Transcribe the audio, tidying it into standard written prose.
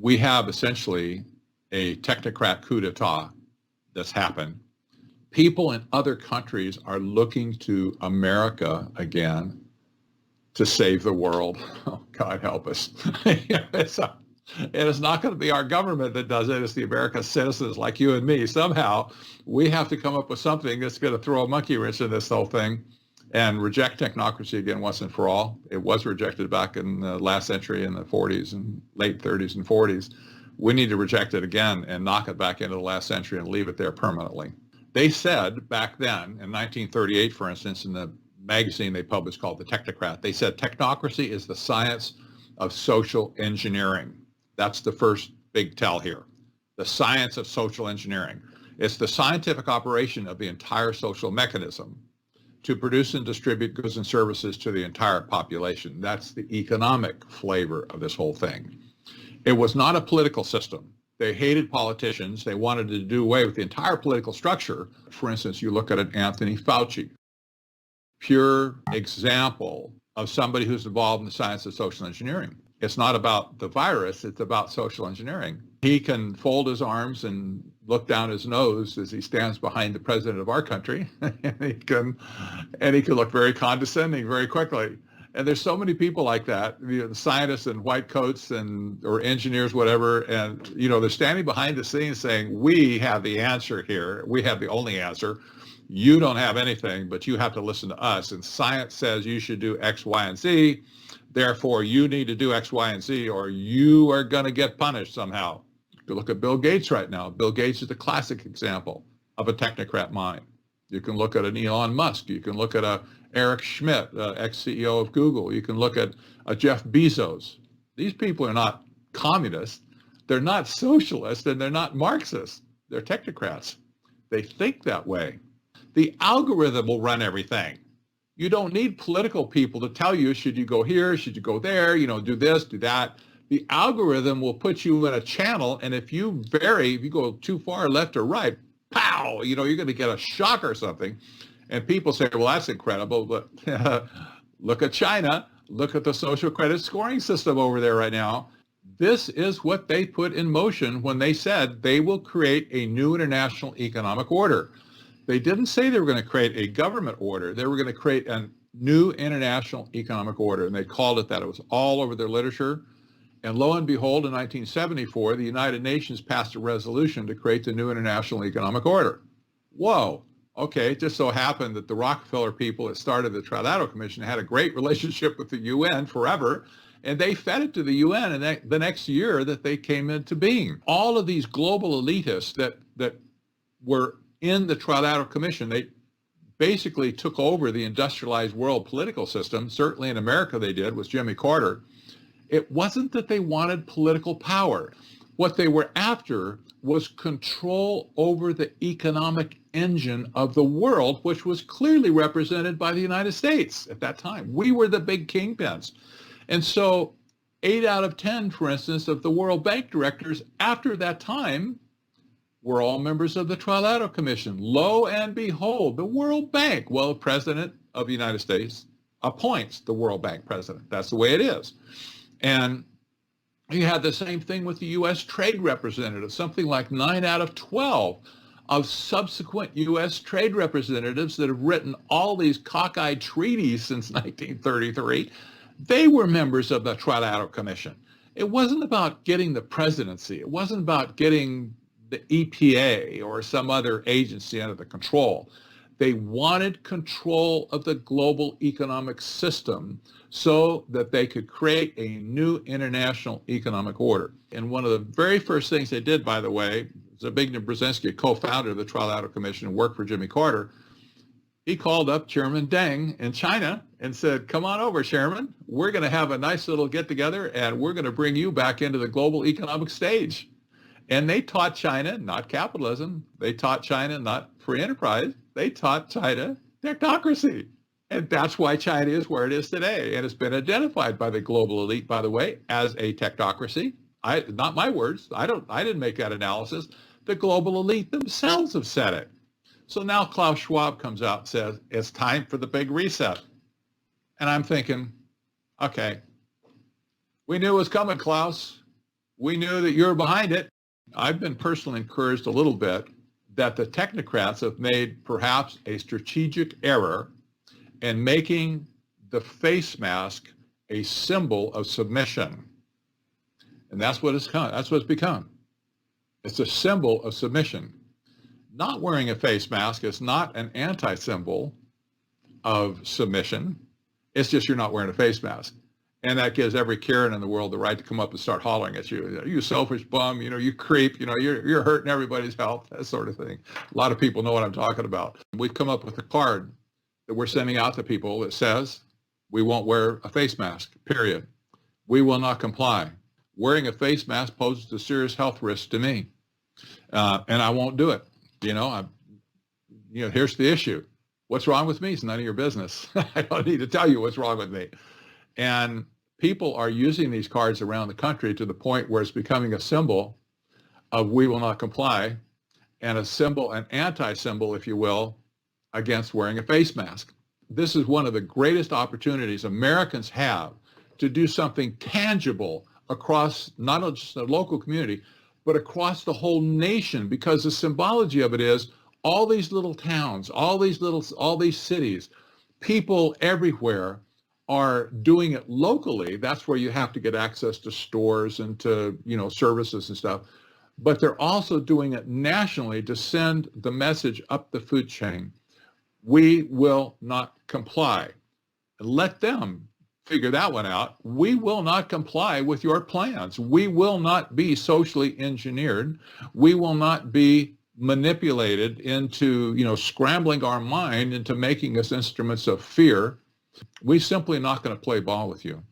we have essentially a technocrat coup d'etat that's happened. People in other countries are looking to America again to save the world. Oh, God help us. It's not going to be our government that does it. It's the American citizens like you and me. Somehow we have to come up with something that's going to throw a monkey wrench in this whole thing and reject technocracy again once and for all. It was rejected back in the last century in the 40s and late 30s and 40s. We need to reject it again and knock it back into the last century and leave it there permanently. They said back then, in 1938, for instance, in the magazine they published called The Technocrat, they said technocracy is the science of social engineering. That's the first big tell here. The science of social engineering. It's the scientific operation of the entire social mechanism to produce and distribute goods and services to the entire population. That's the economic flavor of this whole thing. It was not a political system. They hated politicians. They wanted to do away with the entire political structure. For instance, you look at an Anthony Fauci, pure example of somebody who's involved in the science of social engineering. It's not about the virus, it's about social engineering. He can fold his arms and look down his nose as he stands behind the president of our country, and he can look very condescending very quickly. And there's so many people like that, the scientists in white coats or engineers, whatever, and they're standing behind the scenes saying, we have the answer here. We have the only answer. You don't have anything, but you have to listen to us. And science says you should do X, Y, and Z. Therefore, you need to do X, Y, and Z, or you are going to get punished somehow. You look at Bill Gates right now. Bill Gates is the classic example of a technocrat mind. You can look at an Elon Musk. You can look at a Eric Schmidt, ex-CEO of Google. You can look at a Jeff Bezos. These people are not communists. They're not socialists, and they're not Marxists. They're technocrats. They think that way. The algorithm will run everything. You don't need political people to tell you, should you go here, should you go there, do this, do that. The algorithm will put you in a channel, and if you go too far left or right, pow, you're going to get a shock or something. And people say, well, that's incredible, but look at China. Look at the social credit scoring system over there right now. This is what they put in motion when they said they will create a new international economic order. They didn't say they were going to create a government order. They were going to create a new international economic order, and they called it that. It was all over their literature. And lo and behold, in 1974, the United Nations passed a resolution to create the new international economic order. Whoa. Okay, it just so happened that the Rockefeller people that started the Trilateral Commission had a great relationship with the UN forever, and they fed it to the UN and the next year that they came into being. All of these global elitists that were in the Trilateral Commission, they basically took over the industrialized world political system. Certainly in America they did, with Jimmy Carter. It wasn't that they wanted political power. What they were after was control over the economic engine of the world, which was clearly represented by the United States at that time. We were the big kingpins. And so 8 out of 10, for instance, of the World Bank directors after that time were all members of the Trilateral Commission. Lo and behold, the World Bank, well, the President of the United States appoints the World Bank president. That's the way it is. And you had the same thing with the U.S. trade representatives, something like 9 out of 12 of subsequent U.S. trade representatives that have written all these cockeyed treaties since 1933. They were members of the Trilateral Commission. It wasn't about getting the presidency. It wasn't about getting the EPA or some other agency under the control. They wanted control of the global economic system so that they could create a new international economic order. And one of the very first things they did, by the way, Zbigniew Brzezinski, a co-founder of the Trilateral Commission and worked for Jimmy Carter, he called up Chairman Deng in China and said, come on over, Chairman. We're going to have a nice little get-together, and we're going to bring you back into the global economic stage. And they taught China not capitalism. They taught China not free enterprise. They taught China technocracy. And that's why China is where it is today. And it's been identified by the global elite, by the way, as a technocracy. Not my words. I didn't make that analysis. The global elite themselves have said it. So now Klaus Schwab comes out and says, it's time for the big reset. And I'm thinking, okay, we knew it was coming, Klaus. We knew that you were behind it. I've been personally encouraged a little bit that the technocrats have made perhaps a strategic error in making the face mask a symbol of submission. And that's what it's become. That's what it's become. It's a symbol of submission. Not wearing a face mask is not an anti-symbol of submission. It's just you're not wearing a face mask. And that gives every Karen in the world the right to come up and start hollering at you. You selfish bum, you creep, you're hurting everybody's health, that sort of thing. A lot of people know what I'm talking about. We've come up with a card that we're sending out to people that says, we won't wear a face mask, period. We will not comply. Wearing a face mask poses a serious health risk to me, and I won't do it. Here's the issue. What's wrong with me is none of your business. I don't need to tell you what's wrong with me. And people are using these cards around the country to the point where it's becoming a symbol of we will not comply, and a symbol, an anti-symbol, if you will, against wearing a face mask. This is one of the greatest opportunities Americans have to do something tangible across not just the local community, but across the whole nation, because the symbology of it is all these little towns, all these cities, people everywhere are doing it locally. That's where you have to get access to stores and to, services and stuff. But they're also doing it nationally to send the message up the food chain. We will not comply. Let them figure that one out. We will not comply with your plans. We will not be socially engineered. We will not be manipulated into, scrambling our mind into making us instruments of fear. We're simply not going to play ball with you.